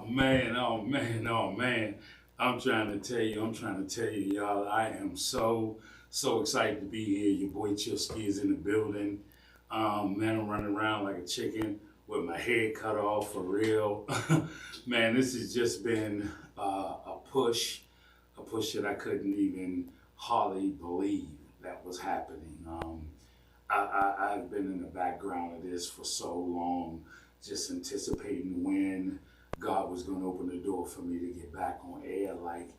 man, oh man, oh man. I'm trying to tell you, y'all, I am so excited to be here. Your boy Chilski is in the building. Man, I'm running around like a chicken with my head cut off for real. Man, this has just been a push that I couldn't even hardly believe that was happening. I've been in the background of this for so long, just anticipating when God was going to open the door for me to get back on air. Like,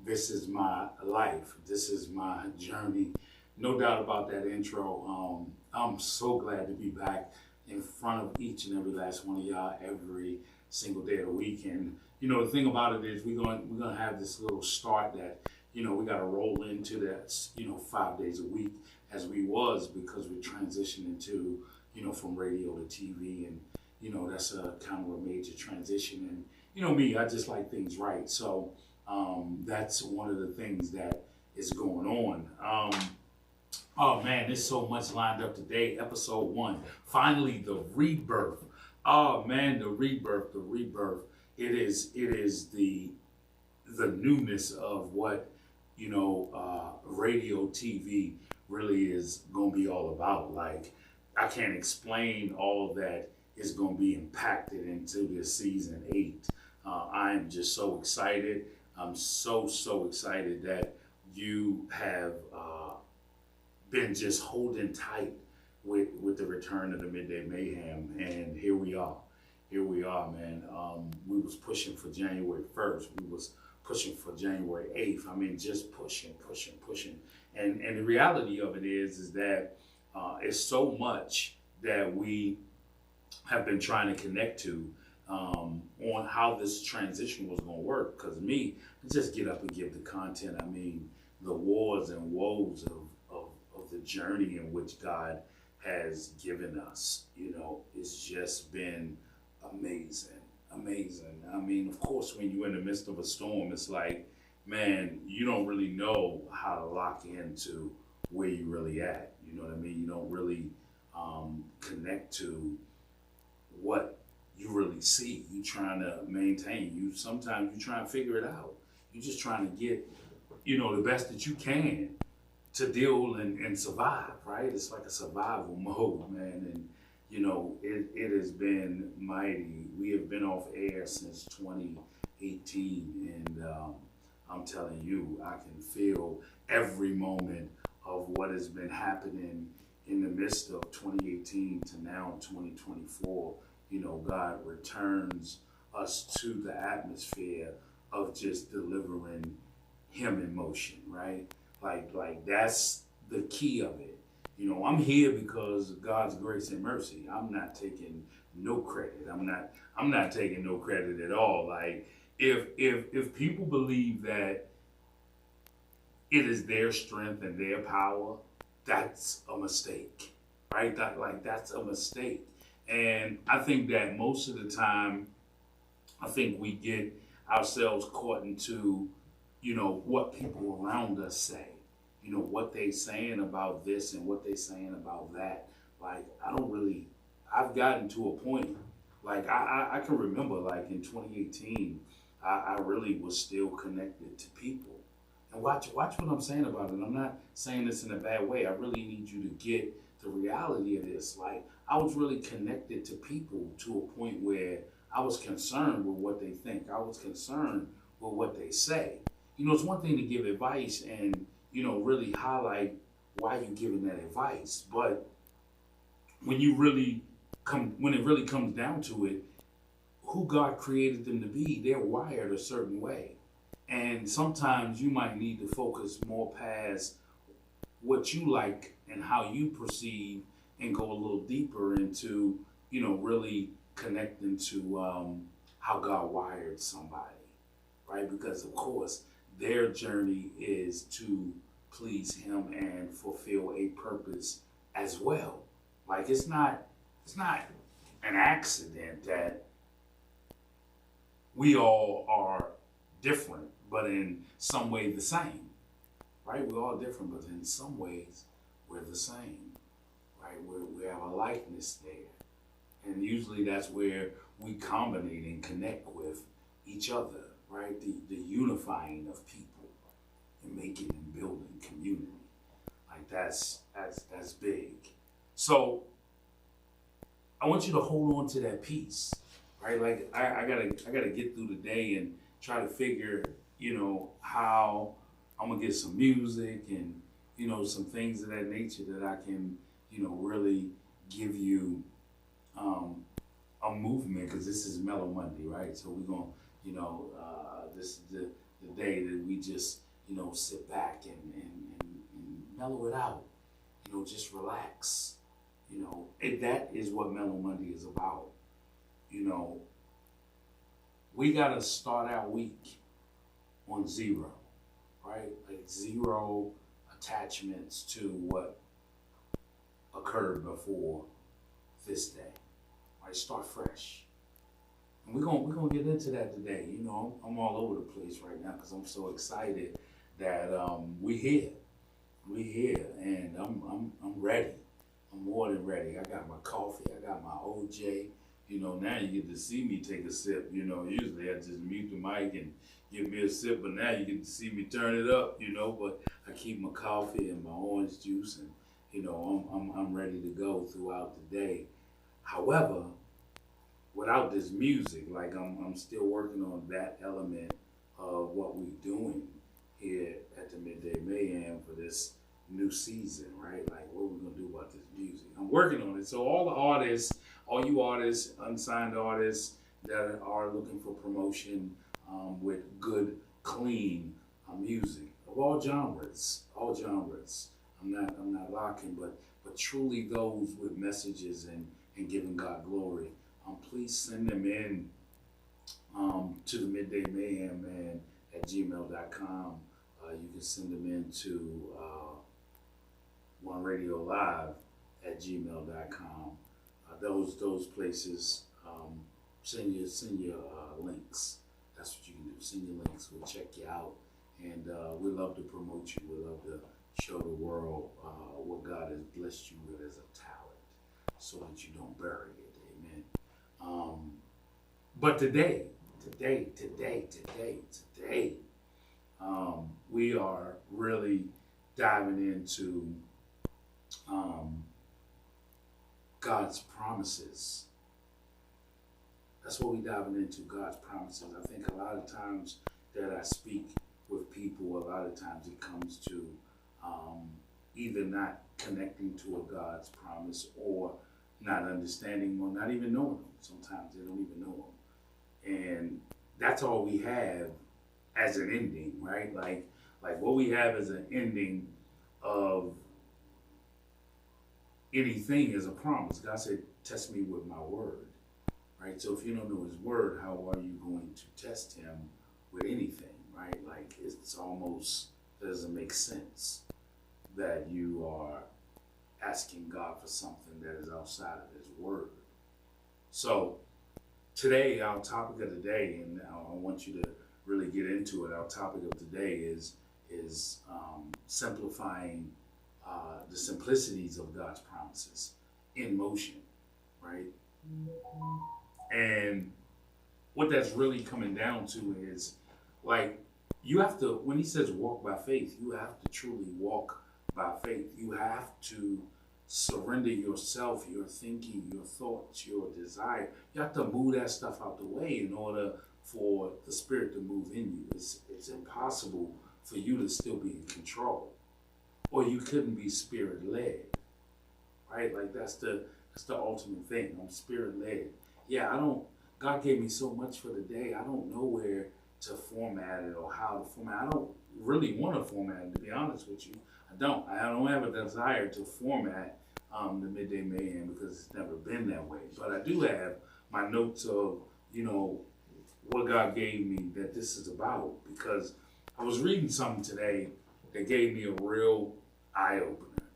this is my life. This is my journey. No doubt about that intro. I'm so glad to be back in front of each and every last one of y'all every single day of the week. And, you know, the thing about it is we're going to have this little start that, you know, we got to roll into that, 5 days a week as we was, because we transitioned into, from radio to TV. And, that's a kind of a major transition. And, me, I just like things right. So that's one of the things that is going on. Oh man, there's so much lined up today. Episode 1, finally the rebirth. Oh man, the rebirth. It is the newness of what, radio, TV really is going to be all about. Like, I can't explain all that is going to be impacted into this season 8. I am just so excited. I'm so excited that you have been just holding tight with the return of the Midday Mayhem, and here we are, man. We was pushing for January 1st. We was pushing for January 8th. I mean, just pushing. And the reality of it is that it's so much that we have been trying to connect to on how this transition was going to work. Because me, just get up and give the content. I mean, the wars and woes of the journey in which God has given us, it's just been amazing. I mean, of course, when you're in the midst of a storm, it's like, man, you don't really know how to lock into where you really at. You know what I mean? You don't really connect to what you really see. You trying to maintain. Sometimes you try and figure it out. You're just trying to get, the best that you can to deal and survive, right? It's like a survival mode, man. And, it has been mighty. We have been off air since 2018. And I'm telling you, I can feel every moment of what has been happening in the midst of 2018 to now 2024. God returns us to the atmosphere of just delivering Him in motion, right? Like that's the key of it. I'm here because of God's grace and mercy. I'm not taking no credit. I'm not taking no credit at all. Like, if people believe that it is their strength and their power, that's a mistake, right? That's a mistake. And I think that most of the time, I think we get ourselves caught into, what people around us say, what they saying about this and what they saying about that. Like, I've gotten to a point, like I can remember, like in 2018, I really was still connected to people. And watch what I'm saying about it. I'm not saying this in a bad way. I really need you to get the reality of this. Like, I was really connected to people to a point where I was concerned with what they think. I was concerned with what they say. It's one thing to give advice and, really highlight why you're giving that advice. But when it really comes down to it, who God created them to be, they're wired a certain way. And sometimes you might need to focus more past what you like and how you perceive and go a little deeper into, really connecting to how God wired somebody, right? Because, of course, their journey is to please Him and fulfill a purpose as well. Like, it's not an accident that we all are different, but in some way the same, right? We're all different, but in some ways we're the same, right? We have a likeness there. And usually that's where we combine and connect with, each other, right? The unifying of people and making and building community. Like that's big. So I want you to hold on to that peace, right? Like I gotta get through the day and try to figure, how I'm gonna get some music and, some things of that nature that I can, really give you a movement, because this is Mellow Monday, right? So we're gonna, this is the day that we just, sit back and mellow it out, just relax. And that is what Mellow Monday is about. We gotta start our week on zero, right? Like zero attachments to what occurred before this day. Right? Start fresh. And we're gonna get into that today. I'm all over the place right now because I'm so excited that we here. We here, and I'm ready. I'm more than ready. I got my coffee. I got my OJ. Now you get to see me take a sip. Usually I just mute the mic and give me a sip, but now you get to see me turn it up. But I keep my coffee and my orange juice, and I'm ready to go throughout the day. However, without this music, like I'm still working on that element of what we're doing here at the Midday Mayhem for this new season, right? Like, what are we gonna do about this music? I'm working on it. So all the artists, all you artists, unsigned artists that are looking for promotion with good, clean music of all genres. I'm not locking, but truly those with messages and giving God glory. Please send them in to the Midday Mayhem Man at gmail.com. You can send them in to One Radio Live at gmail.com. Those places, send your links. That's what you can do. Send your links. We'll check you out, and we love to promote you. We love to show the world what God has blessed you with as a talent, so that you don't bury it. Amen. But today, we are really diving into God's promises. That's what we're diving into, God's promises. I think a lot of times that I speak with people, a lot of times it comes to either not connecting to a God's promise, or not understanding, or not even knowing them. Sometimes they don't even know them. And that's all we have as an ending, right? Like what we have as an ending of anything is a promise. God said, test me with my word, right? So if you don't know his word, how are you going to test him with anything, right? Like it's almost doesn't make sense that you are asking God for something that is outside of his word. So today, our topic of the day, and I want you to really get into it, our topic of today is simplifying the simplicities of God's promises in motion, right? And what that's really coming down to is, like, you have to, when he says walk by faith, you have to truly walk by faith. You have to surrender yourself, your thinking, your thoughts, your desire. You have to move that stuff out the way in order for the Spirit to move in you. It's impossible for you to still be in control, or you couldn't be Spirit-led, right? Like that's the ultimate thing. I'm Spirit-led. Yeah, God gave me so much for the day. I don't know where to format it or how to format it. I don't really want to format it, to be honest with you. I don't have a desire to format the Midday Mayhem, because it's never been that way. But I do have my notes of, what God gave me that this is about, because I was reading something today that gave me a real eye-opener,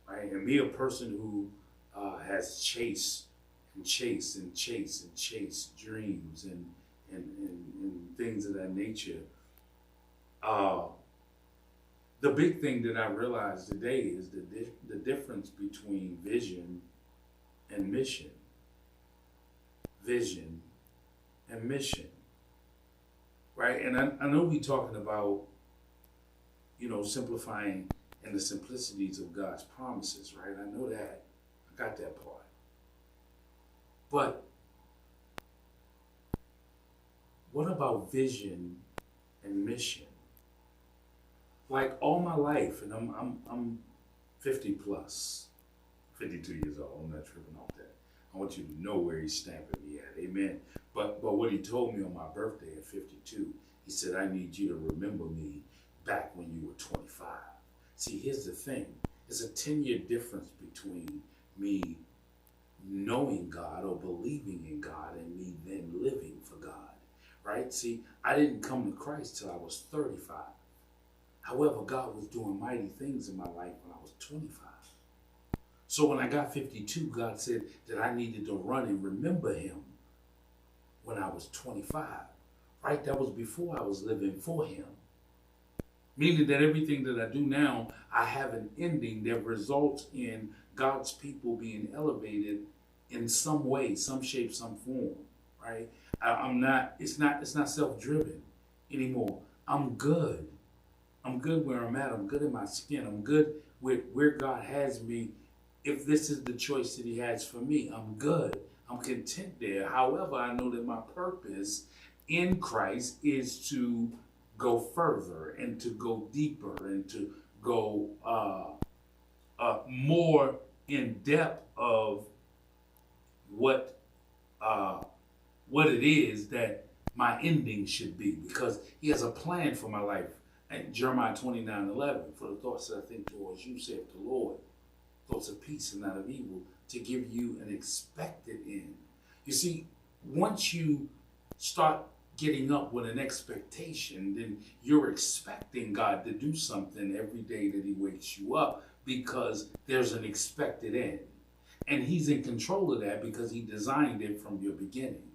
right? And me, a person who has chased dreams and things of that nature, the big thing that I realized today is the difference between vision and mission. Vision and mission. right? And I know we talking about, simplifying and the simplicities of God's promises, right? I know that. I got that part. But what about vision and mission? Like all my life, and I'm 50 plus, 52 years old. I'm not tripping off that. I want you to know where he's stamping me at. Amen. But what he told me on my birthday at 52, he said, I need you to remember me back when you were 25. See, here's the thing. There's a 10-year difference between me knowing God or believing in God and me then living for God, right? See, I didn't come to Christ till I was 35. However, God was doing mighty things in my life when I was 25. So when I got 52, God said that I needed to run and remember him when I was 25, right? That was before I was living for him. Meaning that everything that I do now, I have an ending that results in God's people being elevated in some way, some shape, some form, right? It's not self-driven anymore. I'm good. I'm good where I'm at. I'm good in my skin. I'm good with where God has me. If this is the choice that he has for me, I'm good. I'm content there. However, I know that my purpose in Christ is to go further and to go deeper and to go more in depth of what it is that my ending should be, because he has a plan for my life. And Jeremiah 29:11, for the thoughts that I think towards you, saith the Lord, thoughts of peace and not of evil, to give you an expected end. You see, once you start getting up with an expectation, then you're expecting God to do something every day that he wakes you up, because there's an expected end. And he's in control of that because he designed it from your beginning,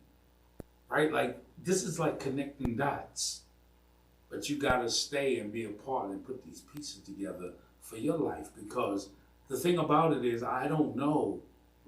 right? Like, this is like connecting dots, but you got to stay and be a part and put these pieces together for your life, because the thing about it is, I don't know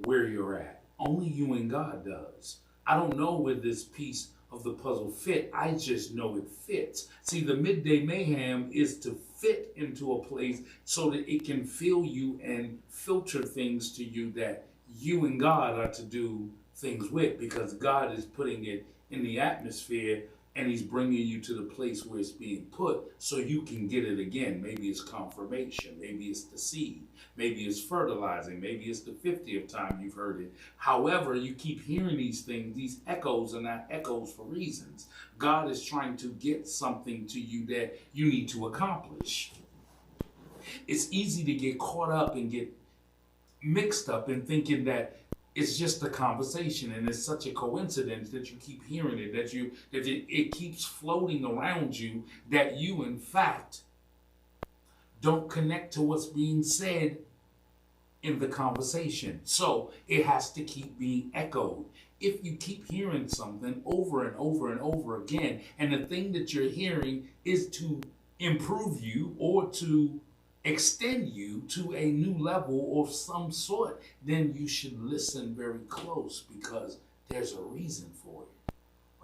where you're at. Only you and God does. I don't know where this piece of the puzzle fit. I just know it fits. See, the midday mayhem is to fit into a place so that it can fill you and filter things to you that you and God are to do things with, because God is putting it in the atmosphere and he's bringing you to the place where it's being put so you can get it again. Maybe it's confirmation. Maybe it's the seed. Maybe it's fertilizing. Maybe it's the 50th time you've heard it. However, you keep hearing these things. These echoes are not echoes for reasons. God is trying to get something to you that you need to accomplish. It's easy to get caught up and get mixed up in thinking that it's just a conversation, and it's such a coincidence that you keep hearing it, that it keeps floating around you, that you, in fact, don't connect to what's being said in the conversation. So it has to keep being echoed. If you keep hearing something over and over and over again, and the thing that you're hearing is to improve you or to extend you to a new level of some sort, then you should listen very close, because there's a reason for it,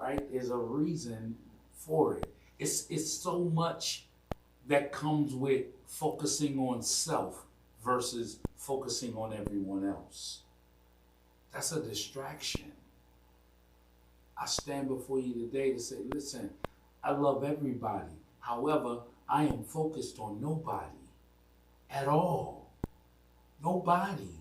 right? There's a reason for it. It's so much that comes with focusing on self versus focusing on everyone else. That's a distraction. I stand before you today to say, listen, I love everybody. However, I am focused on nobody at all. Nobody.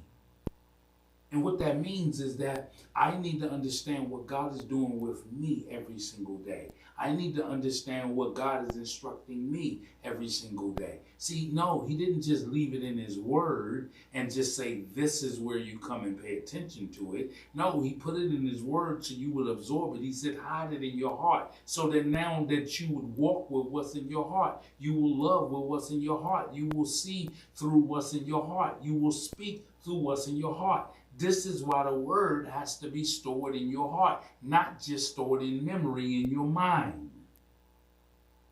And what that means is that I need to understand what God is doing with me every single day. I need to understand what God is instructing me every single day. See, no, he didn't just leave it in his word and just say, this is where you come and pay attention to it. No, he put it in his word so you would absorb it. He said, hide it in your heart, so that now that you would walk with what's in your heart, you will love with what's in your heart. You will see through what's in your heart. You will speak through what's in your heart. This is why the word has to be stored in your heart, not just stored in memory in your mind.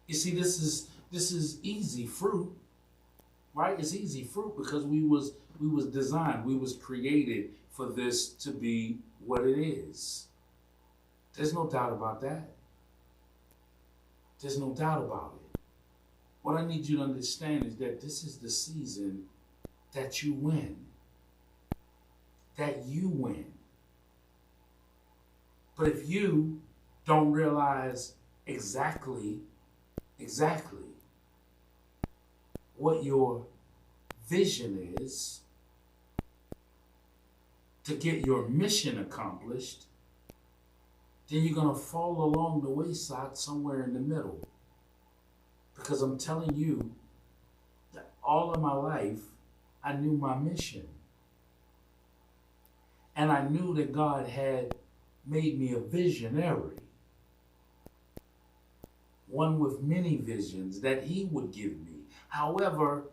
You see, this is easy fruit, right? It's easy fruit because we was designed, we was created for this to be what it is. There's no doubt about that. There's no doubt about it. What I need you to understand is that this is the season that you win. That you win. But if you don't realize exactly what your vision is to get your mission accomplished, then you're going to fall along the wayside somewhere in the middle. Because I'm telling you that all of my life, I knew my mission. And I knew that God had made me a visionary. One with many visions that he would give me. However,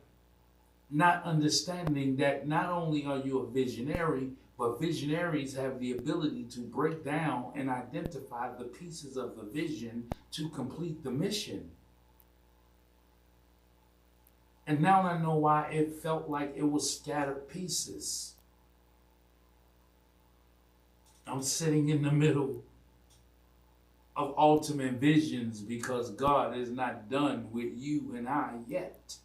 not understanding that not only are you a visionary, but visionaries have the ability to break down and identify the pieces of the vision to complete the mission. And now I know why it felt like it was scattered pieces. I'm sitting in the middle of ultimate visions because God is not done with you and I yet.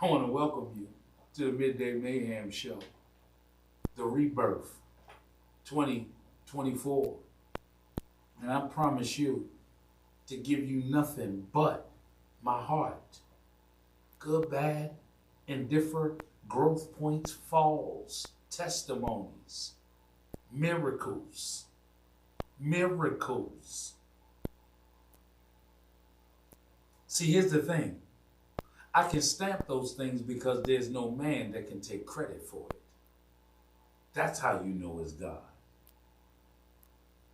I want to welcome you to the Midday Mayhem Show, the Rebirth 2024. And I promise you to give you nothing but my heart. Good, bad, indifferent, growth points, falls, testimonies, miracles. Miracles. See, here's the thing. I can stamp those things because there's no man that can take credit for it. That's how you know it's God.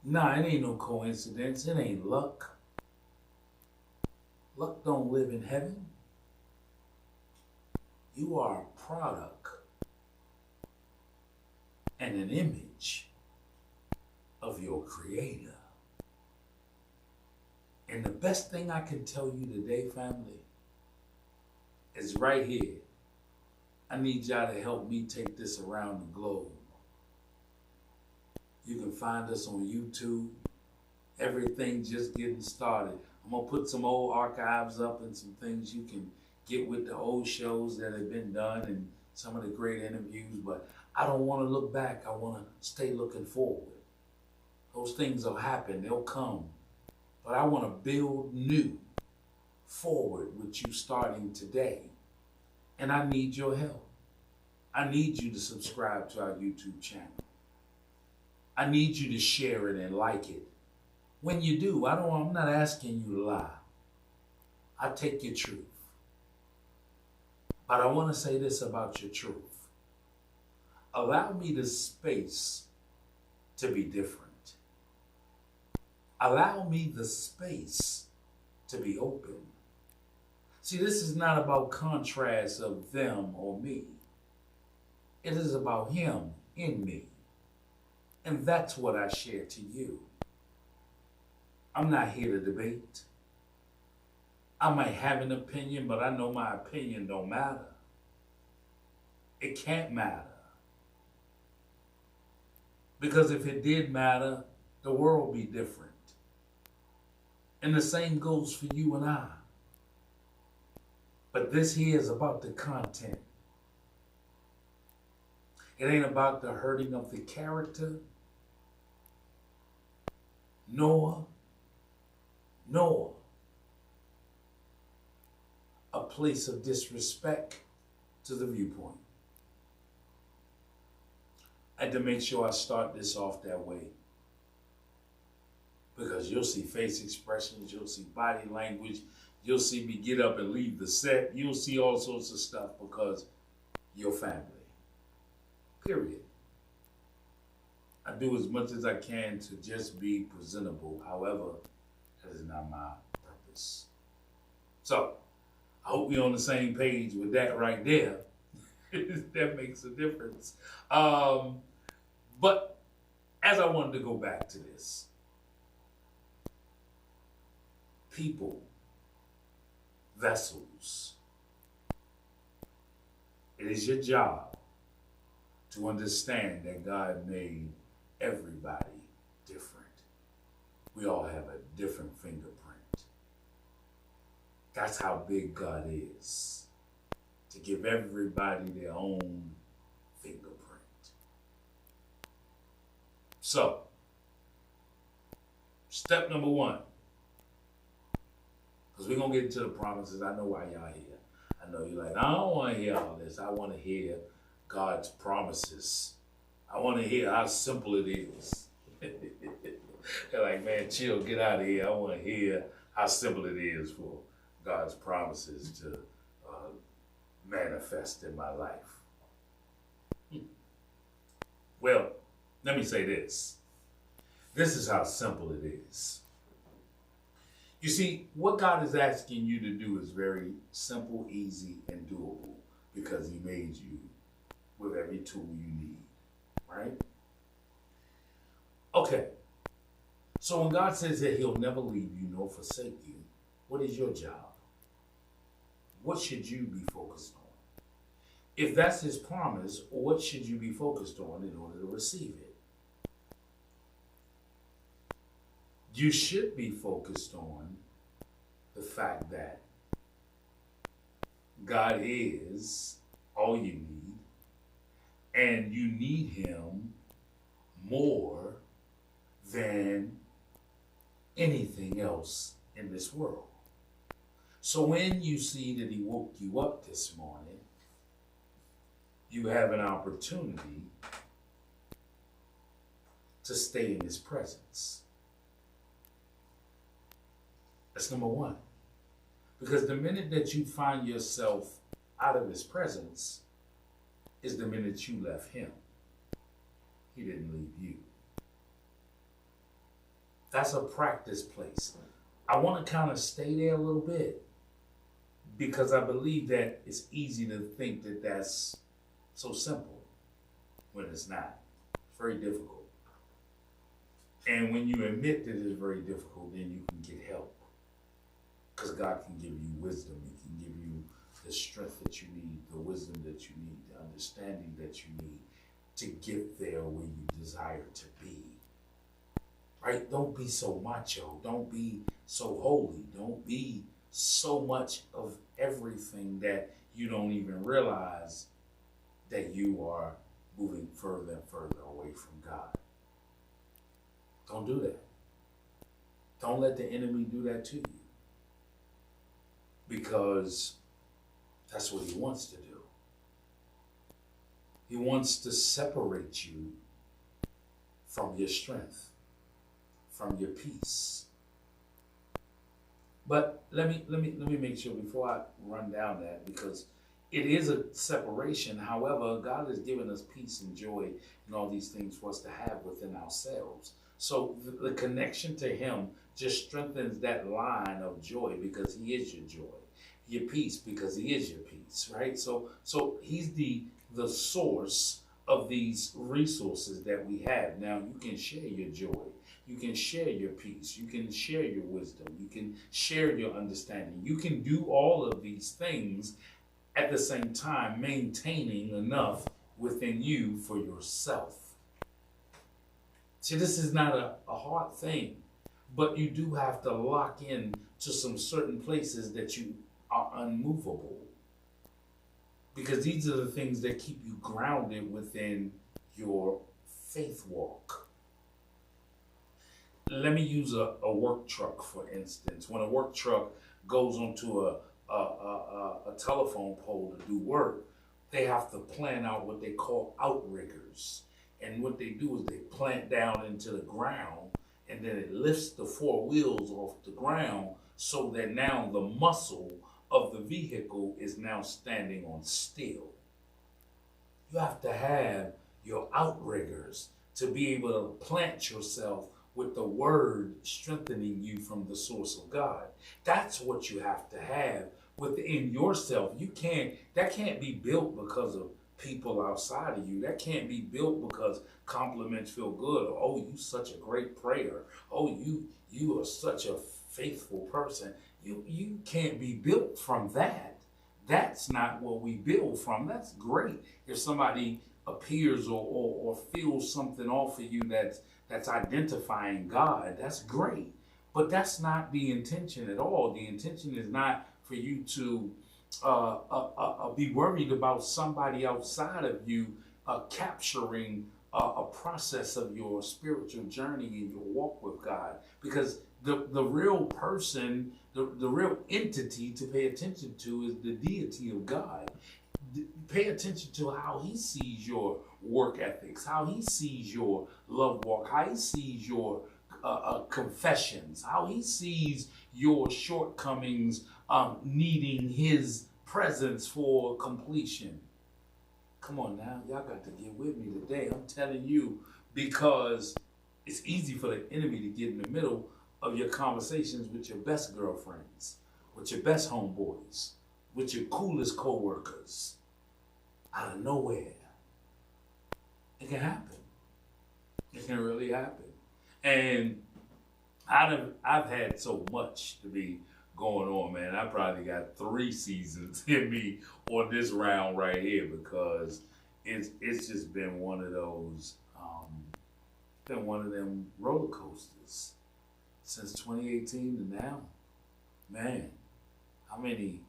Nah, it ain't no coincidence. It ain't luck. Luck don't live in heaven. You are a product and an image of your Creator. And the best thing I can tell you today, family, is right here. I need y'all to help me take this around the globe. You can find us on YouTube. Everything just getting started. I'm going to put some old archives up and some things you can get with the old shows that have been done and some of the great interviews. But I don't want to look back. I want to stay looking forward. Those things will happen. They'll come. But I want to build new forward with you starting today. And I need your help. I need you to subscribe to our YouTube channel. I need you to share it and like it. When you do, I'm not asking you to lie. I take your truth. But I want to say this about your truth. Allow me the space to be different. Allow me the space to be open. See, this is not about contrast of them or me. It is about him in me. And that's what I share to you. I'm not here to debate. I might have an opinion, but I know my opinion don't matter. It can't matter. Because if it did matter, the world would be different. And the same goes for you and I. But this here is about the content. It ain't about the hurting of the character, nor a place of disrespect to the viewpoint. I had to make sure I start this off that way. Because you'll see face expressions, you'll see body language, you'll see me get up and leave the set, you'll see all sorts of stuff because you're family. Period. I do as much as I can to just be presentable. However, that is not my purpose. So, I hope we're on the same page with that right there. That makes a difference. But as I wanted to go back to this, people, vessels, it is your job to understand that God made everybody different. We all have a different fingerprint. That's how big God is. To give everybody their own fingerprint. So, step number one. Because we're going to get into the promises. I know why y'all here. I know you're like, I don't want to hear all this. I want to hear God's promises. I want to hear how simple it is. They're like, man, chill, get out of here. I want to hear how simple it is for God's promises to manifest in my life. Well, let me say this. This is how simple it is. You see, what God is asking you to do is very simple, easy, and doable because he made you with every tool you need, right? Okay. So when God says that he'll never leave you nor forsake you, what is your job? What should you be focused on? If that's his promise, what should you be focused on in order to receive it? You should be focused on the fact that God is all you need, and you need him more than anything else in this world. So when you see that he woke you up this morning, you have an opportunity to stay in his presence. That's number one. Because the minute that you find yourself out of his presence is the minute you left him. He didn't leave you. That's a practice place. I want to kind of stay there a little bit because I believe that it's easy to think that that's so simple when it's not. It's very difficult. And when you admit that it's very difficult, then you can get help. Because God can give you wisdom. He can give you the strength that you need, the wisdom that you need, the understanding that you need to get there where you desire to be. Right? Don't be so macho. Don't be so holy. Don't be so much of everything that you don't even realize that you are moving further and further away from God. Don't do that. Don't let the enemy do that to you. Because that's what he wants to do. He wants to separate you from your strength, from your peace. But let me make sure before I run down that, because it is a separation. However, God has given us peace and joy and all these things for us to have within ourselves. So the connection to him just strengthens that line of joy because he is your joy. Your peace because he is your peace, right? So he's the source of these resources that we have. Now you can share your joy. You can share your peace. You can share your wisdom. You can share your understanding. You can do all of these things at the same time, maintaining enough within you for yourself. See, this is not a hard thing, but you do have to lock in to some certain places that you are unmovable. Because these are the things that keep you grounded within your faith walk. Let me use a work truck, for instance. When a work truck goes onto a telephone pole to do work, they have to plan out what they call outriggers. And what they do is they plant down into the ground, and then it lifts the four wheels off the ground so that now the muscle of the vehicle is now standing on steel. You have to have your outriggers to be able to plant yourself with the word strengthening you from the source of God. That's what you have to have within yourself. That can't be built because of people outside of you. That can't be built because compliments feel good. Or, oh, you such a great prayer. Oh, you are such a faithful person. You can't be built from that. That's not what we build from. That's great if somebody appears or feels something off of you that's identifying God. That's great. But that's not the intention at all. The intention is not for you to be worried about somebody outside of you capturing a process of your spiritual journey and your walk with God. Because the real person, the real entity to pay attention to is the deity of God. Pay attention to how he sees your work ethics, how he sees your love walk, how he sees your confessions, how he sees your shortcomings needing his presence for completion. Come on now, y'all got to get with me today. I'm telling you, because it's easy for the enemy to get in the middle of your conversations with your best girlfriends, with your best homeboys, with your coolest co-workers. Out of nowhere. It can happen. It can really happen. And I've had so much to be going on, man. I probably got 3 seasons in me on this round right here, because it's just been one of those, been one of them roller coasters since 2018 to now. Man, how many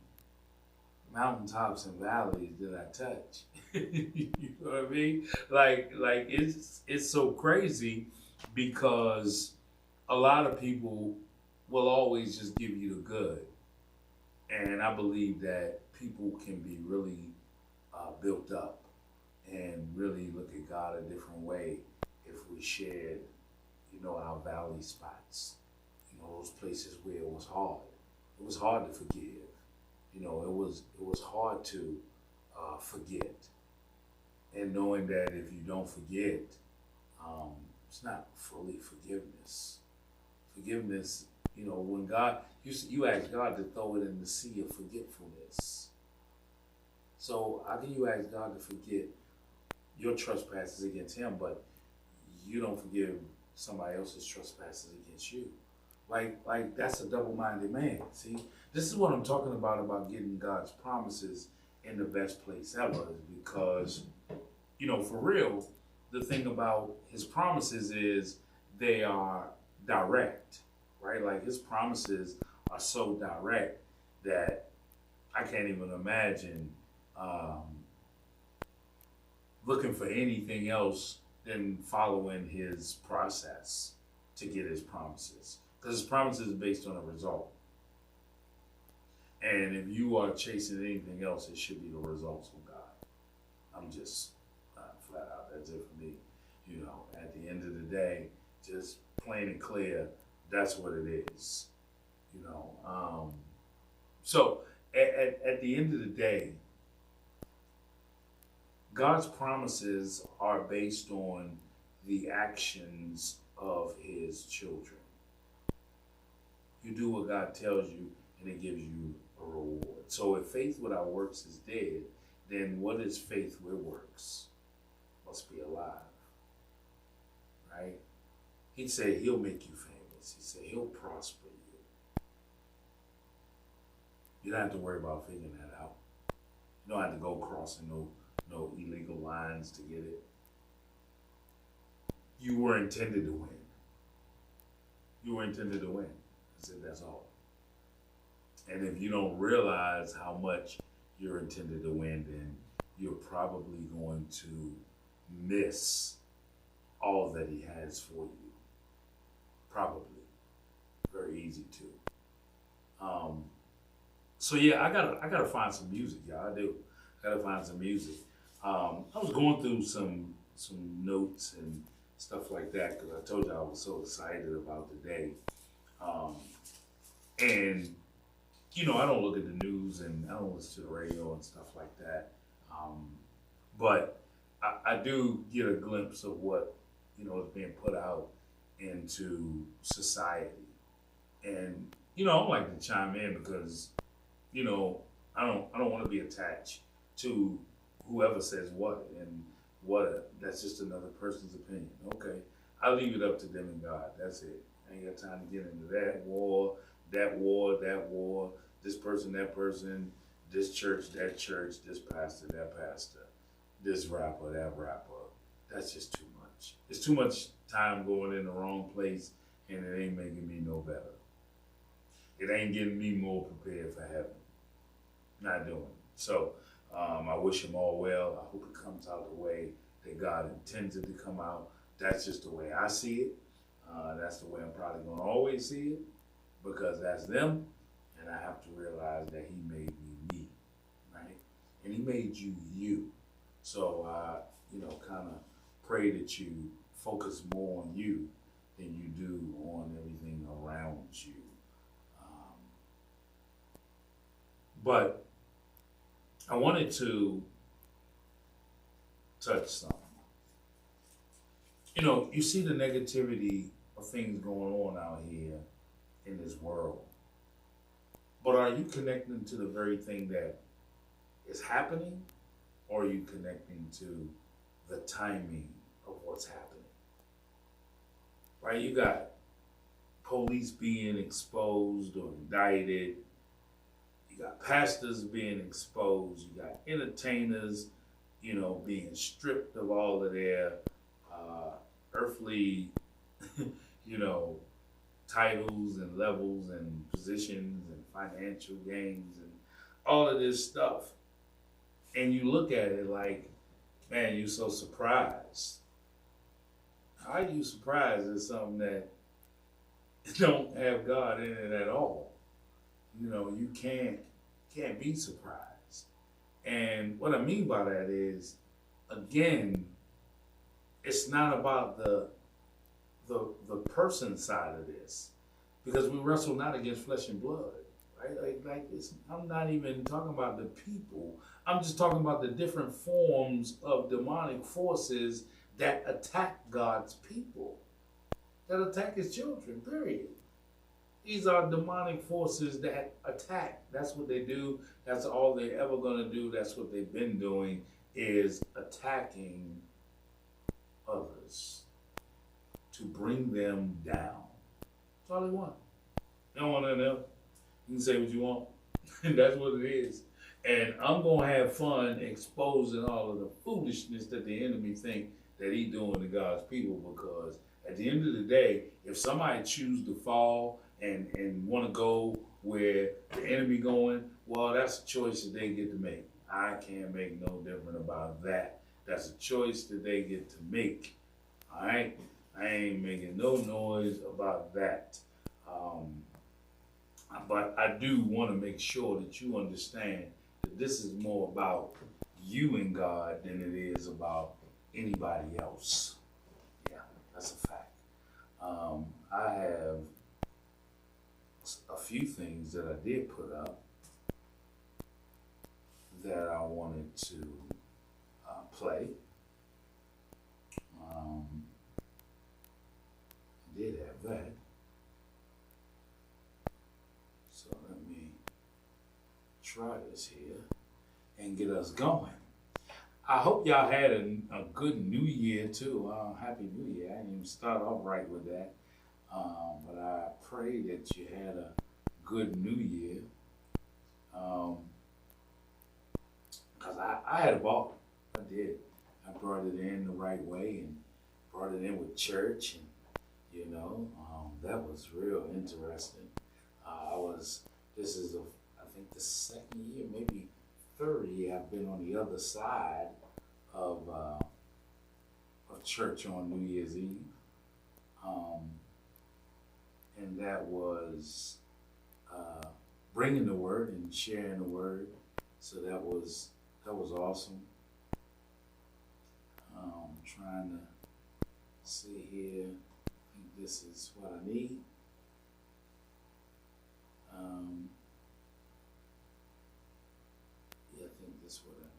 mountaintops and valleys did I touch? You know what I mean? Like it's so crazy, because a lot of people will always just give you the good. And I believe that people can be really built up and really look at God a different way if we shared, you know, our valley spots, you know, those places where it was hard. It was hard to forgive. You know, it was hard to forget. And knowing that if you don't forget, it's not fully forgiveness. Forgiveness, you know, when God, you ask God to throw it in the sea of forgetfulness. So how can you ask God to forget your trespasses against him, but you don't forgive somebody else's trespasses against you? Like that's a double-minded man. See, this is what I'm talking about getting God's promises in the best place ever, is because, you know, for real, the thing about his promises is they are direct, right? Like his promises are so direct that I can't even imagine looking for anything else than following his process to get his promises. Because his promises are based on a result. And if you are chasing anything else, it should be the results of God. I'm just flat out, that's it for me. You know, at the end of the day, just plain and clear, that's what it is. You know, so at the end of the day, God's promises are based on the actions of his children. You do what God tells you, and it gives you a reward. So if faith without works is dead, then what is faith with works? Must be alive, right? He'd say he'll make you famous. He said he'll prosper you. You don't have to worry about figuring that out. You don't have to go crossing no illegal lines to get it. You were intended to win. You were intended to win. I said that's all. And if you don't realize how much you're intended to win, then you're probably going to miss all that he has for you. Probably. Very easy to. So yeah, I gotta find some music, y'all. I do. I gotta find some music. I was going through some notes and stuff like that, because I told you I was so excited about the day. And you know, I don't look at the news and I don't listen to the radio and stuff like that. But I do get a glimpse of what, you know, is being put out into society. And, you know, I like to chime in because, you know, I don't want to be attached to whoever says what and what. That's just another person's opinion. Okay. I leave it up to them and God. That's it. I ain't got time to get into that war, this person, that person, this church, that church, this pastor, that pastor, this rapper, that rapper. That's just too much. It's too much time going in the wrong place, and it ain't making me no better. It ain't getting me more prepared for heaven. not doing it. So I wish him all well. I hope it comes out the way that God intends it to come out. That's just the way I see it. That's the way I'm probably going to always see it, because that's them, and I have to realize that he made me, right? And he made you, you. So kind of pray that you focus more on you than you do on everything around you. But I wanted to touch something. You see the negativity of things going on out here in this world. But are you connecting to the very thing that is happening, or are you connecting to the timing of what's happening? Right? You got police being exposed or indicted. You got pastors being exposed. You got entertainers, being stripped of all of their earthly, titles and levels and positions and financial gains and all of this stuff. And you look at it like, man, you're so surprised. How are you surprised at something that don't have God in it at all? You can't be surprised. And what I mean by that is, again, it's not about the person side of this, because we wrestle not against flesh and blood, right? I'm not even talking about the people. I'm just talking about the different forms of demonic forces that attack God's people, that attack his children, period. These are demonic forces that attack. That's what they do. That's all they're ever going to do. That's what they've been doing, is attacking others to bring them down. That's all they want. They don't want nothing else. You can say what you want. That's what it is. And I'm going to have fun exposing all of the foolishness that the enemy think that he's doing to God's people, because at the end of the day, if somebody choose to fall and want to go where the enemy going, well, that's a choice that they get to make. I can't make no different about that. That's a choice that they get to make. All right? I ain't making no noise about that. But I do want to make sure that you understand that this is more about you and God than it is about anybody else. Yeah, that's a fact. I have a few things that I did put up that I wanted to play. I did have that. So let me try this here and get us going. I hope y'all had a good New Year too. Happy New Year. I didn't even start off right with that. But I pray that you had a good New Year. Because I had a ball. I did. I brought it in the right way and brought it in with church. And, that was real interesting. This is, I think, the second year, maybe third year I've been on the other side of church on New Year's Eve. And that was bringing the word and sharing the word. So that was awesome. Trying to see here. I think this is what I need. Yeah, I think this is what I need.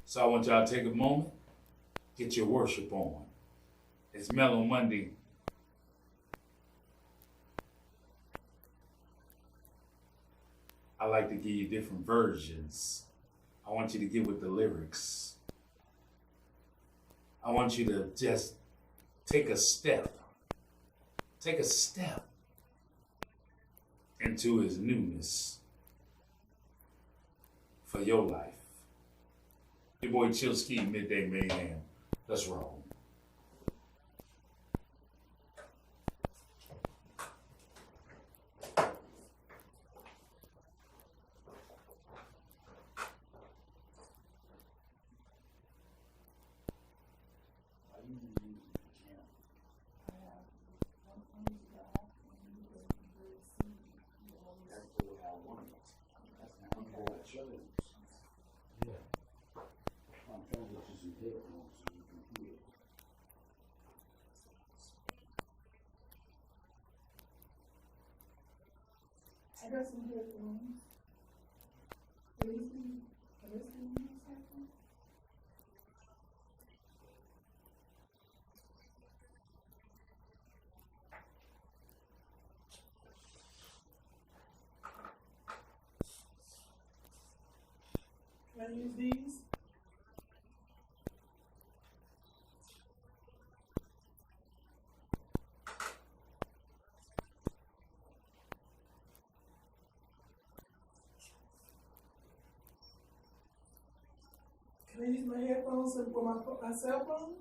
So I want y'all to take a moment, get your worship on. It's Mellow Monday. I like to give you different versions. I want you to get with the lyrics. I want you to just take a step into his newness for your life. Your boy Chill Ski, Midday Mayhem. Let's roll. Yeah. I'm trying to get you some headphones so you can hear. I got some headphones. Are listening to this headphones? Can I use these? Can I use my headphones for my cell phone?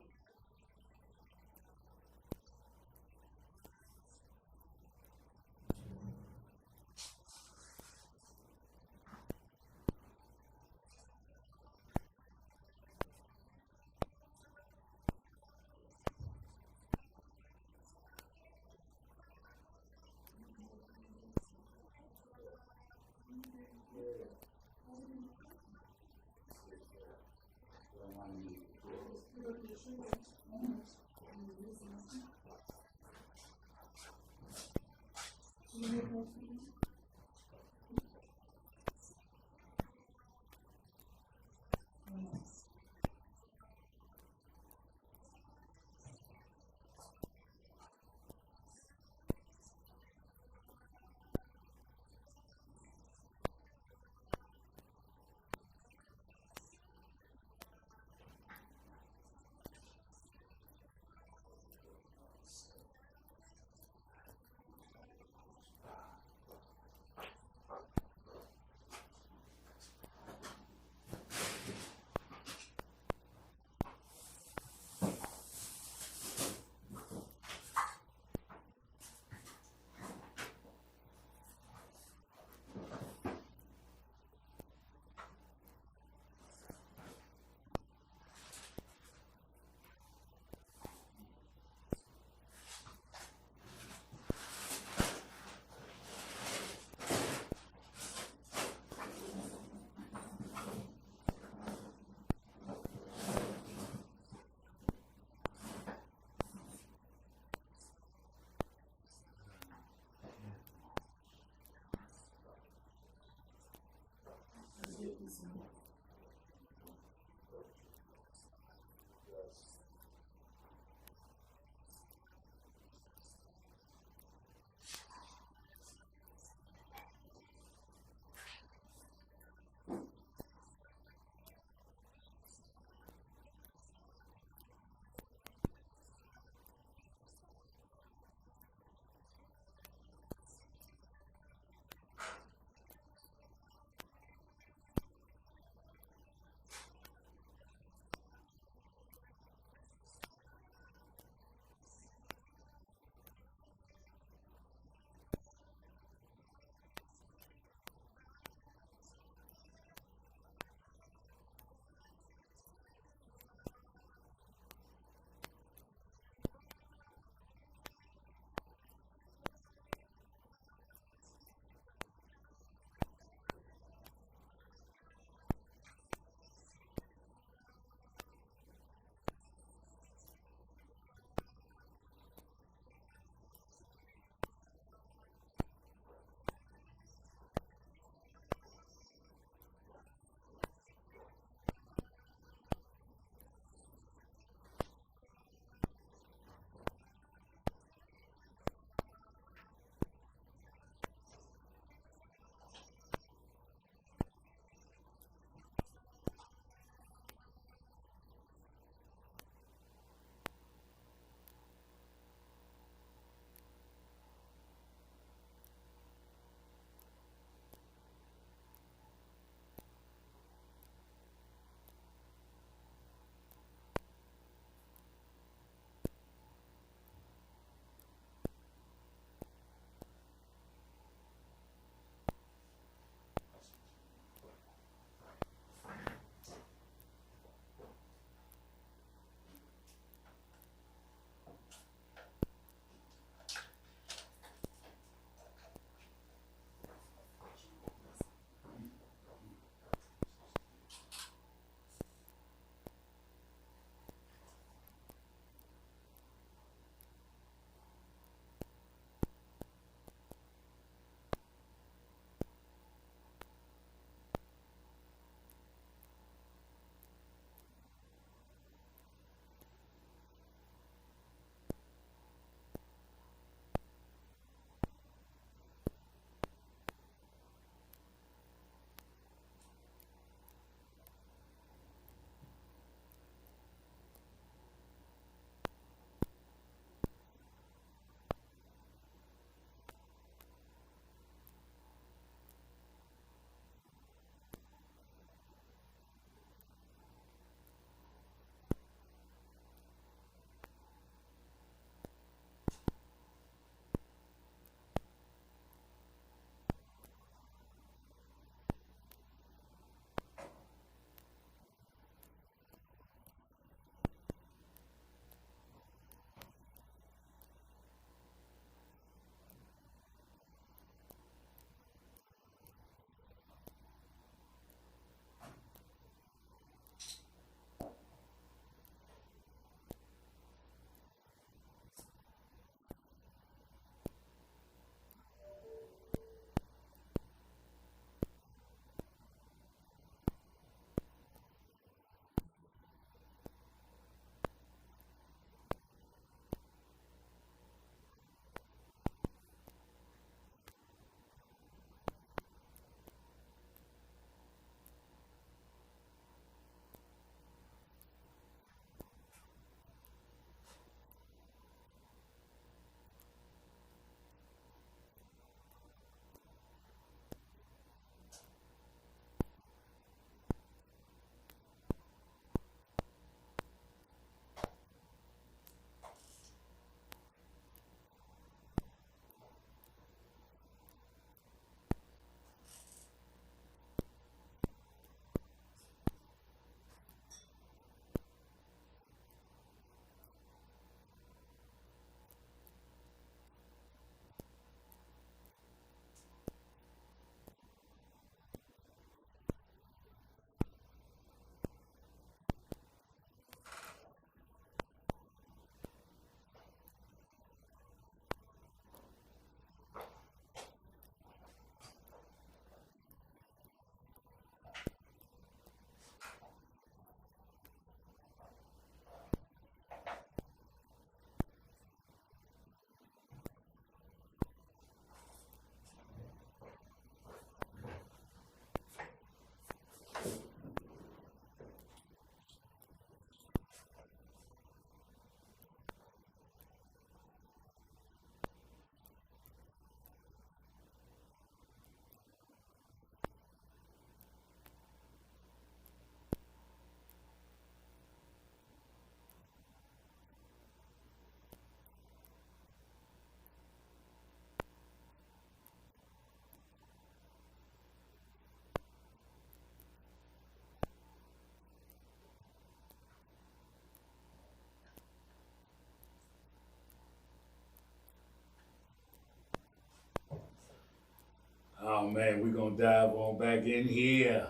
Oh man, we're gonna dive on back in here.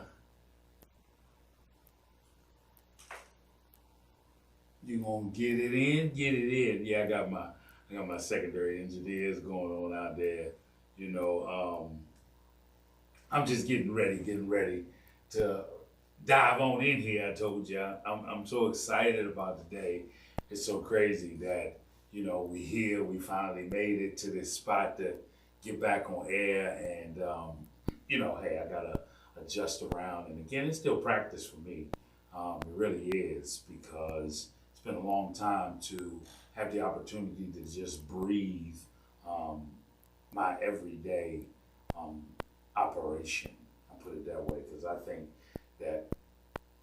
You gonna get it in? Get it in. Yeah, I got my secondary engineers going on out there. You know, I'm just getting ready to dive on in here. I told you, I'm so excited about today. It's so crazy that we here. We finally made it to this spot to get back on air, and hey, I gotta adjust around. And again, it's still practice for me. It really is, because it's been a long time to have the opportunity to just breathe my everyday operation. I put it that way because I think that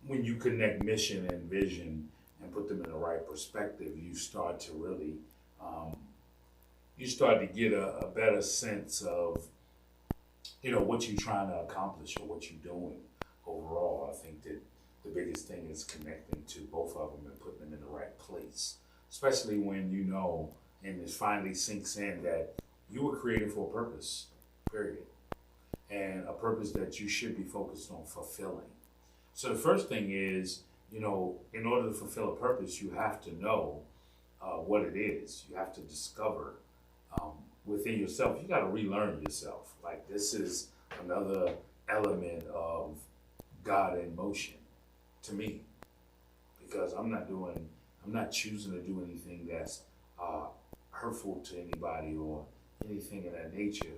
when you connect mission and vision and put them in the right perspective, you start to really, you start to get a better sense of, what you're trying to accomplish or what you're doing overall. I think that the biggest thing is connecting to both of them and putting them in the right place, especially when and it finally sinks in that you were created for a purpose, period. And a purpose that you should be focused on fulfilling. So the first thing is, in order to fulfill a purpose, you have to know what it is. You have to discover within yourself. You got to relearn yourself. Like, this is another element of God in motion to me, because I'm not choosing to do anything that's hurtful to anybody or anything of that nature.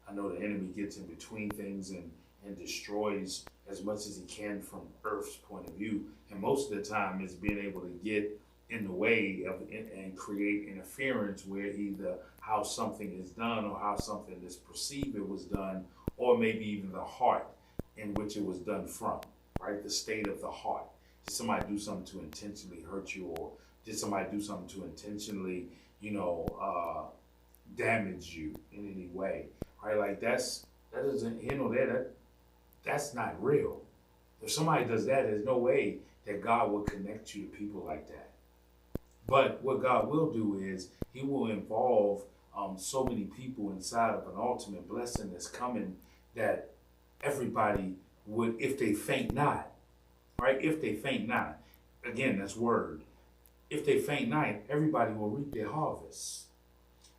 I know the enemy gets in between things and destroys as much as he can from Earth's point of view. And most of the time it's being able to get in the way of and create interference where either how something is done or how something is perceived it was done, or maybe even the heart in which it was done from, right? The state of the heart. Did somebody do something to intentionally hurt you, or did somebody do something to intentionally, damage you in any way, right? Like that's not real. If somebody does that, there's no way that God will connect you to people like that. But what God will do is he will involve so many people inside of an ultimate blessing that's coming, that everybody would, if they faint not, right? If they faint not, again, that's word. If they faint not, everybody will reap their harvest.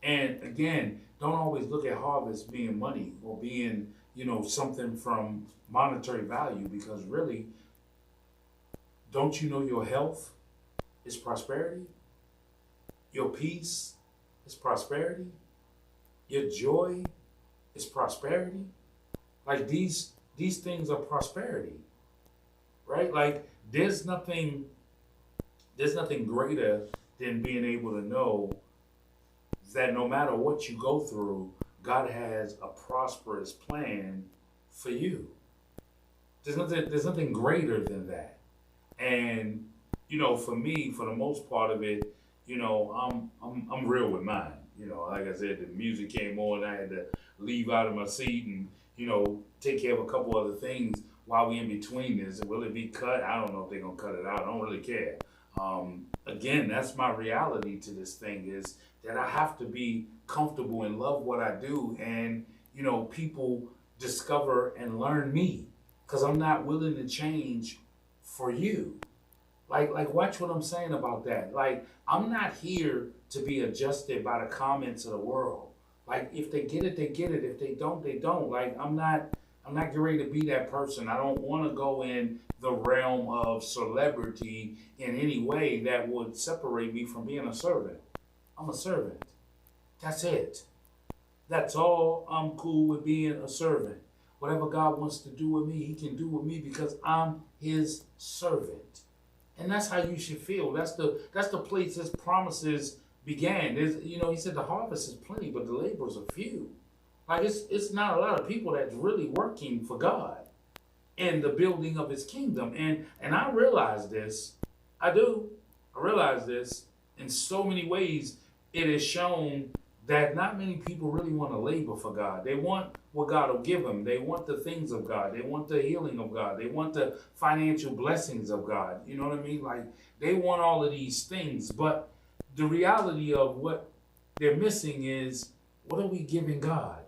And again, don't always look at harvest being money or being, something from monetary value, because really, don't you know your health is prosperity? Your peace is prosperity? Your joy is prosperity? Like these things are prosperity, right? Like there's nothing greater than being able to know that no matter what you go through, God has a prosperous plan for you. There's nothing greater than that. And for me, for the most part of it, I'm real with mine. Like I said, the music came on, I had to leave out of my seat and take care of a couple other things while we in between this. Will it be cut? I don't know if they're gonna cut it out. I don't really care. Again, that's my reality to this thing, is that I have to be comfortable and love what I do, and people discover and learn me, because I'm not willing to change for you. Like watch what I'm saying about that. Like, I'm not here to be adjusted by the comments of the world. Like, if they get it, they get it. If they don't, they don't. Like, I'm not getting ready to be that person. I don't want to go in the realm of celebrity in any way that would separate me from being a servant. I'm a servant. That's it. That's all. I'm cool with being a servant. Whatever God wants to do with me, he can do with me, because I'm his servant. And that's how you should feel. That's the place his promises began. He said the harvest is plenty, but the laborers are few. Like, it's not a lot of people that's really working for God in the building of his kingdom. And I realize this. I do. I realize this in so many ways. It is shown that not many people really want to labor for God. They want what God will give them. They want the things of God. They want the healing of God. They want the financial blessings of God. You know what I mean? Like, they want all of these things. But the reality of what they're missing is, what are we giving God?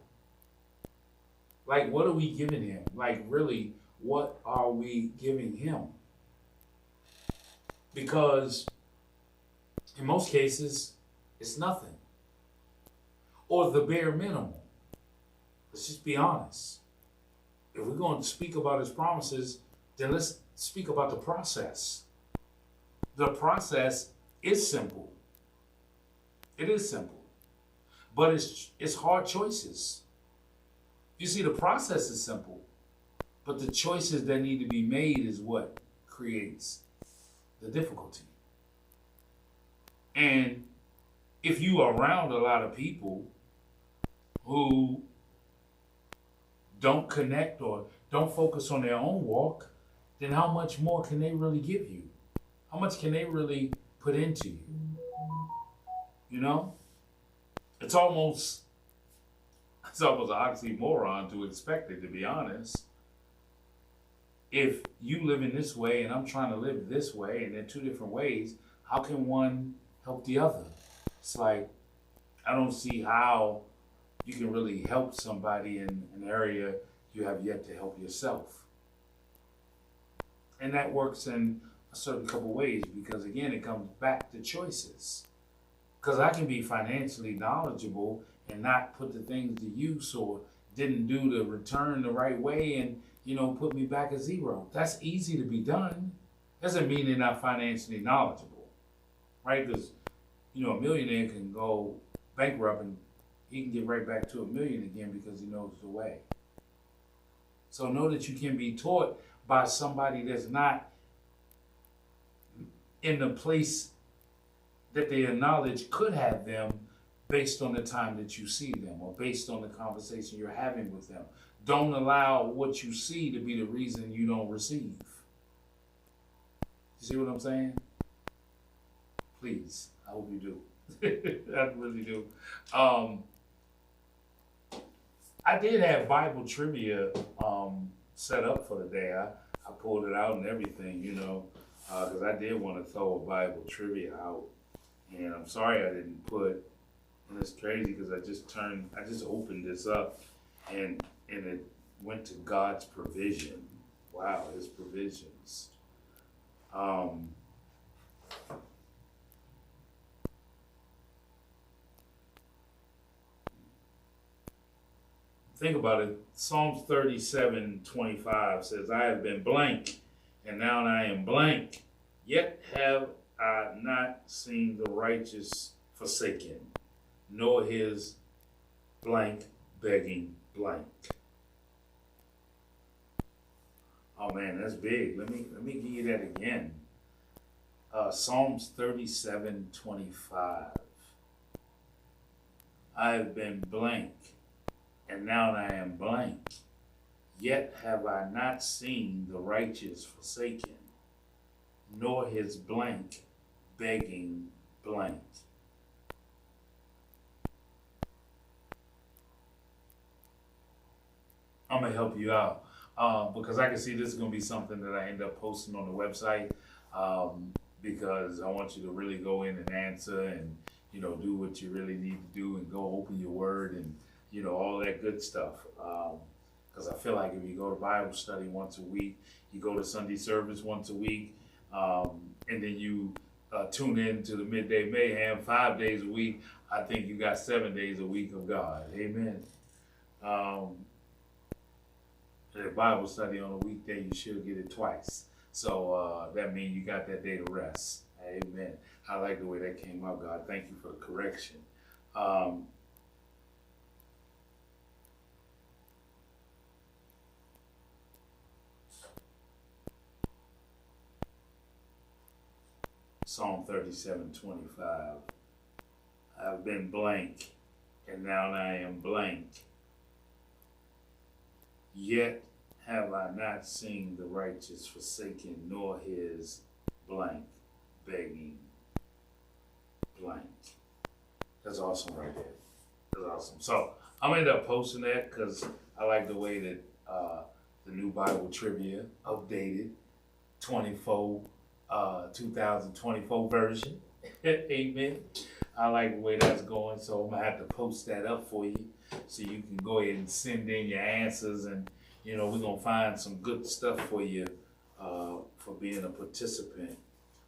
Like, what are we giving him? Like, really, what are we giving him? Because in most cases, it's nothing, or the bare minimum. Let's just be honest. If we're going to speak about his promises, then let's speak about the process. The process is simple. It is simple, but it's hard choices. You see, the process is simple, but the choices that need to be made is what creates the difficulty. And if you are around a lot of people who don't connect or don't focus on their own walk, then how much more can they really give you? How much can they really put into you? You know? It's almost an oxymoron to expect it, to be honest. If you live in this way and I'm trying to live this way, and they're two different ways, how can one help the other? It's like, I don't see how you can really help somebody in an area you have yet to help yourself. And that works in a certain couple ways, because again, it comes back to choices. Because I can be financially knowledgeable and not put the things to use, or didn't do the return the right way, and put me back at zero. That's easy to be done. Doesn't mean they're not financially knowledgeable, right? Because a millionaire can go bankrupt and he can get right back to $1 million again because he knows the way. So know that you can be taught by somebody that's not in the place that their knowledge could have them, based on the time that you see them or based on the conversation you're having with them. Don't allow what you see to be the reason you don't receive. You see what I'm saying? Please, I hope you do. I really do. I did have Bible trivia set up for the day. I pulled it out and everything, because I did want to throw a Bible trivia out. And I'm sorry I didn't put, and it's crazy because I just opened this up and it went to God's provision. Wow, his provisions. Think about it. Psalms 37:25 says, I have been blank, and now I am blank. Yet have I not seen the righteous forsaken, nor his blank begging blank. Oh man, that's big. Let me give you that again. Psalms 37:25. I have been blank, and now I am blank. Yet have I not seen the righteous forsaken, nor his blank begging blank. I'm going to help you out because I can see this is going to be something that I end up posting on the website because I want you to really go in and answer and, do what you really need to do and go open your word and, all that good stuff. Because I feel like if you go to Bible study once a week, you go to Sunday service once a week, and then you tune in to the Midday Mayhem 5 days a week, I think you got 7 days a week of God. Amen. A Bible study on a weekday, you should get it twice. So that means you got that day to rest. Amen. I like the way that came out, God. Thank you for the correction. Psalm 37:25. I've been blank, and now I am blank. Yet have I not seen the righteous forsaken, nor his blank begging blank. That's awesome right there. That's awesome. So I'm going to end up posting that because I like the way that the new Bible trivia updated 2024 version. Amen. I like the way that's going, so I'm gonna have to post that up for you so you can go ahead and send in your answers, and we're gonna find some good stuff for you for being a participant.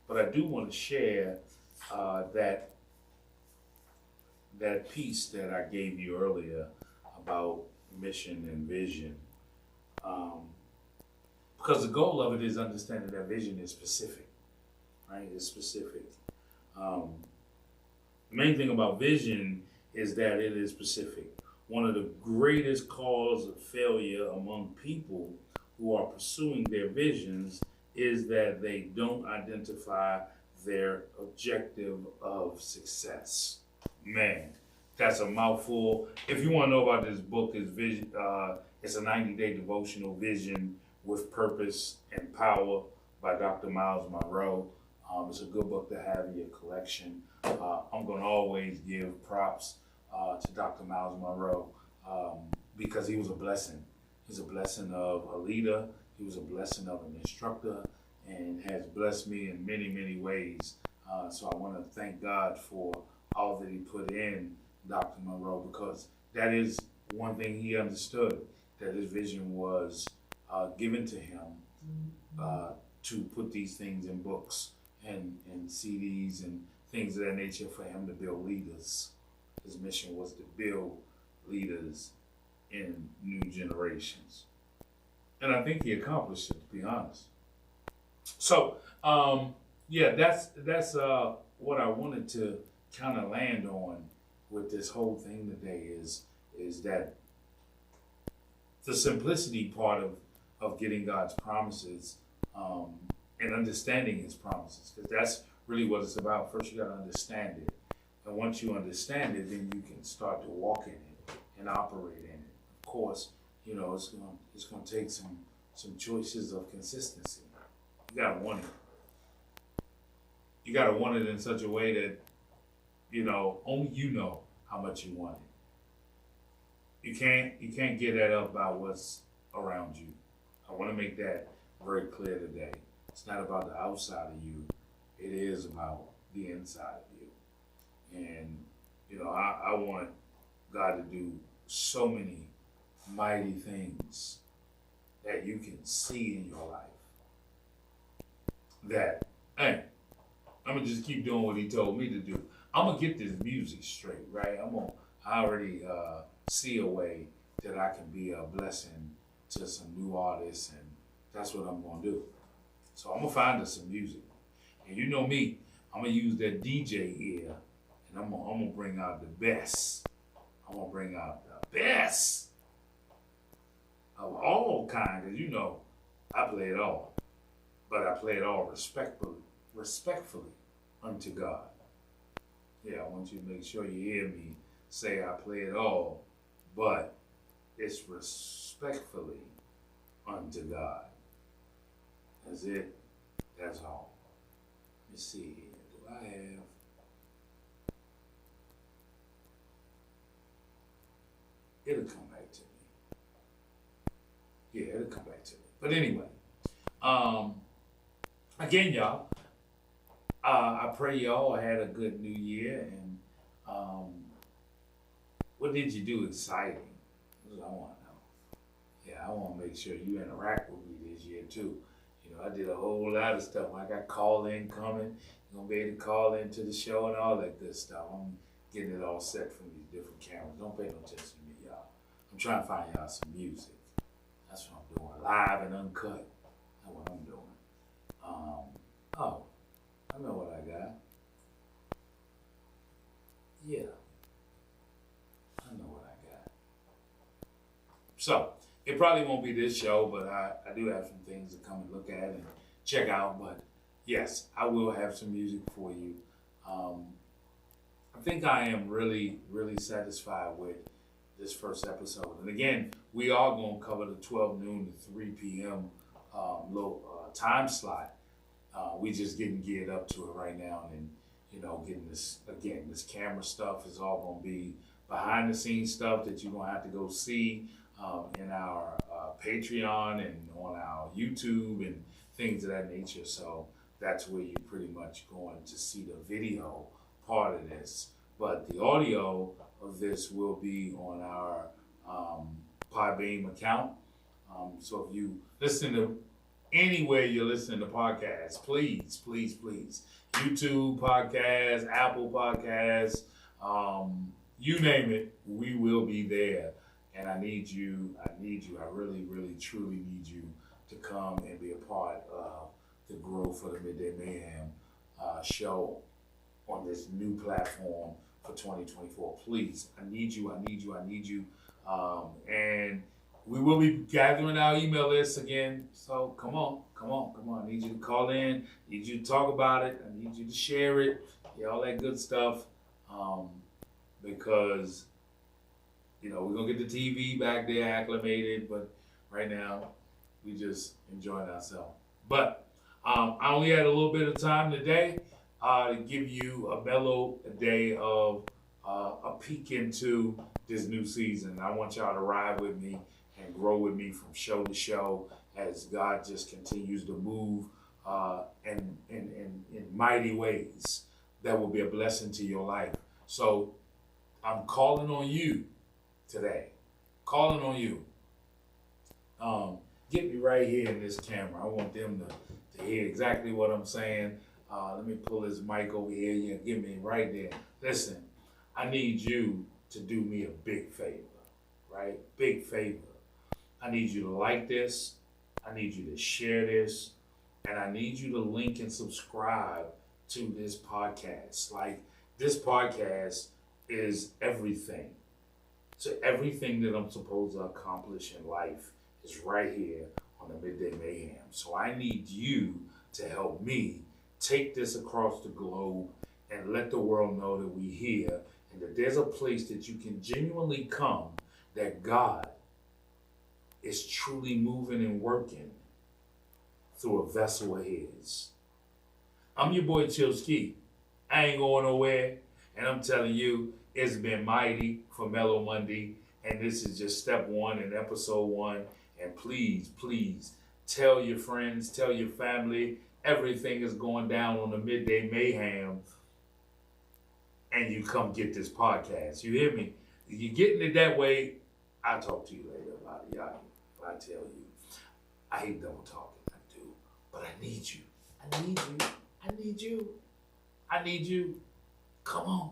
But I do want to share that piece that I gave you earlier about mission and vision. Because the goal of it is understanding that vision is specific, right? It's specific. The main thing about vision is that it is specific. One of the greatest causes of failure among people who are pursuing their visions is that they don't identify their objective of success. Man, that's a mouthful. If you want to know about this book, it's a 90-day devotional, Vision with Purpose and Power by Dr. Miles Monroe. It's a good book to have in your collection. I'm going to always give props to Dr. Miles Monroe because he was a blessing. He's a blessing of a leader. He was a blessing of an instructor, and has blessed me in many, many ways. So I want to thank God for all that he put in Dr. Monroe, because that is one thing he understood, that his vision was given to him to put these things in books and CDs and things of that nature for him to build leaders. His mission was to build leaders in new generations. And I think he accomplished it, to be honest. So, yeah, that's what I wanted to kind of land on with this whole thing today is that the simplicity part of getting God's promises and understanding his promises, because that's really what it's about. First, you got to understand it. And once you understand it, then you can start to walk in it and operate in it. Of course, it's going to take some choices of consistency. You got to want it. You got to want it in such a way that, only you know how much you want it. You can't get that up by what's around you. I want to make that very clear today. It's not about the outside of you. It is about the inside of you. And, I want God to do so many mighty things that you can see in your life. That, hey, I'm going to just keep doing what he told me to do. I'm going to get this music straight, right? I already see a way that I can be a blessing to some new artists, and that's what I'm going to do. So I'm going to find us some music. And you know me, I'm going to use that DJ ear, and I'm going to bring out the best. I'm going to bring out the best of all kinds, because I play it all. But I play it all respectfully unto God. Yeah, I want you to make sure you hear me say I play it all, but it's respectfully unto God. That's it. That's all. Let's see here. Do I have... It'll come back to me. Yeah, it'll come back to me. But anyway, again, y'all, I pray y'all had a good new year, and what did you do exciting? That's what I want to know. Yeah, I want to make sure you interact with me this year too. I did a whole lot of stuff. I got call-in coming. You're going to be able to call into the show and all that good stuff. I'm getting it all set from these different cameras. Don't pay no attention to me, y'all. I'm trying to find y'all some music. That's what I'm doing. Live and uncut. That's what I'm doing. Oh, I know what I got. Yeah. I know what I got. So, it probably won't be this show, but I do have some things to come and look at and check out. But yes, I will have some music for you. I think I am really, really satisfied with this first episode. And again, we are going to cover the 12 noon to 3 p.m. Time slot. We just getting geared up to it right now, and getting this camera stuff is all going to be behind the scenes stuff that you're going to have to go see in our Patreon and on our YouTube and things of that nature. So that's where you're pretty much going to see the video part of this. But the audio of this will be on our Podbeam account. So if you listen to anywhere you're listening to podcasts, please, please, please, YouTube podcasts, Apple podcasts, you name it, we will be there. And I need you, I really, really, truly need you to come and be a part of the growth of the Midday Mayhem show on this new platform for 2024. Please, I need you. And we will be gathering our email list again. So come on. I need you to call in. I need you to talk about it. I need you to share it. Yeah, all that good stuff. Because, we're going to get the TV back there acclimated. But right now, we just enjoying ourselves. But I only had a little bit of time today to give you a mellow day of a peek into this new season. I want y'all to ride with me and grow with me from show to show as God just continues to move in mighty ways that will be a blessing to your life. So I'm calling on you today. Calling on you. Get me right here in this camera. I want them to hear exactly what I'm saying. Let me pull this mic over here. Yeah, get me right there. Listen, I need you to do me a big favor, right? Big favor. I need you to like this. I need you to share this. And I need you to link and subscribe to this podcast. Like, this podcast is everything. So everything that I'm supposed to accomplish in life is right here on the Midday Mayhem. So I need you to help me take this across the globe and let the world know that we're here and that there's a place that you can genuinely come, that God is truly moving and working through a vessel of his. I'm your boy Chill Ski. I ain't going nowhere. And I'm telling you, it's been mighty for Mellow Monday. And this is just step one in episode 1. And please, please tell your friends, tell your family, everything is going down on the Midday Mayhem. And you come get this podcast. You hear me? If you're getting it that way, I'll talk to you later about it. Y'all, I tell you, I hate double talking. I do. But I need you. I need you. I need you. I need you. Come on.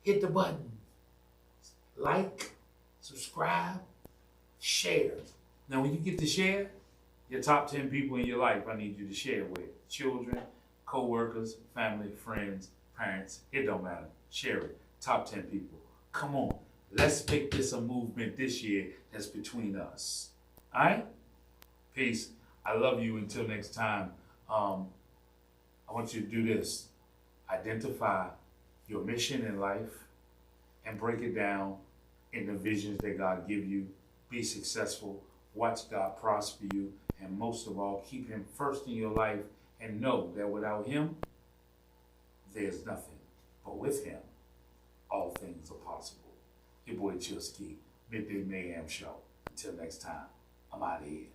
Hit the button. Like, subscribe, share. Now, when you get to share, your top 10 people in your life, I need you to share with. Children, co-workers, family, friends, parents. It don't matter. Share it. Top 10 people. Come on. Let's make this a movement this year that's between us. All right? Peace. I love you. Until next time, I want you to do this. Identify your mission in life and break it down in the visions that God give you. Be successful. Watch God prosper you. And most of all, keep him first in your life and know that without him, there's nothing. But with him, all things are possible. Your boy Chill Ski, Midday Mayhem Show. Until next time, I'm out of here.